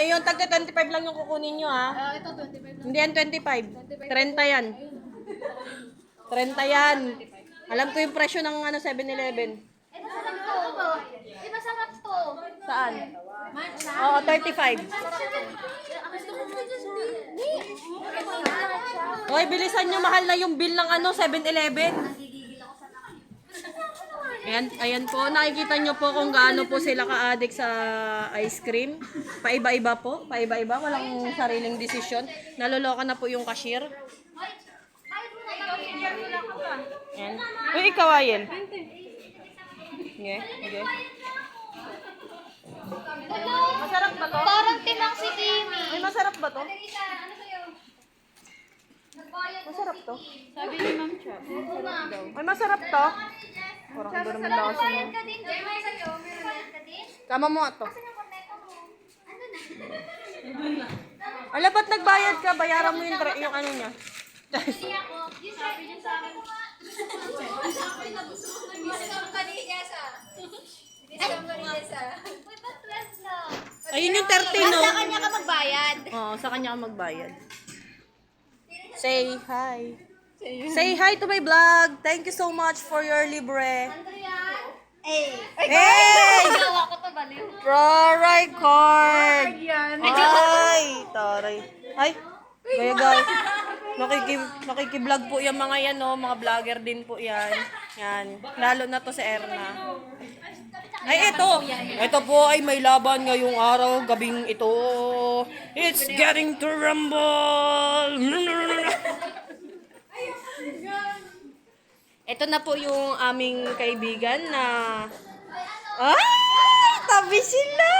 Yung tagka 25 lang yung kukunin nyo, ha? Ito 25 lang. Hindi yan 25. 30 yan. 30 yan. Alam ko yung presyo ng 7-Eleven. Masarap to. Masarap to. Saan? Mancha? Oo, 35. Gusto ko Hoy, bilisan nyo. Mahal na yung bill ng 7-Eleven. Ayan po. Nakikita nyo po kung gaano po sila ka-addict sa ice cream. Paiba-iba po. Paiba-iba. Walang sariling desisyon. Naloloka na po yung cashier. Ayan. Uy, ikaw, Ayel. Sige, sige. Masarap ba to? Parang timang si Timmy. Ay, masarap ba to? Masarap to? Sabi ni Ma'am Cha. Ay, masarap to? Parang doon naman lakas mo. Ka din. May sa'yo. Meron ka din. Kama mo ato. Ala, ba't nagbayad ka? Bayaran mo yung ano niya. Hindi ako. Yung sabi niya sa akin. Discount ka ni Jessa. Discount ka ni Jessa. Uy, ba't 12 lang? Ayun yung 30, no? Sa kanya ka magbayad. Oo, sa kanya ka magbayad. Say hi. Say hi to my vlog. Thank you so much for your libre. Andrea. Eh. Hey! Gawa ko to baliw. Rory Cord! Ay, taray. Ay, gaya guys. Nakikiblog po yung mga yan, no? Mga vlogger din po yan. Yan. Lalo na to si Erna. Ay, ito. Ito po ay may laban ngayong araw, gabing ito. It's getting to rumble. Ito na po yung aming kaibigan na... Ay! Tabi sila!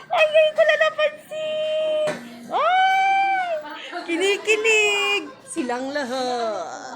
Ay, ngayon ko lang napansin! Ay! Kinikilig! Silang lahat.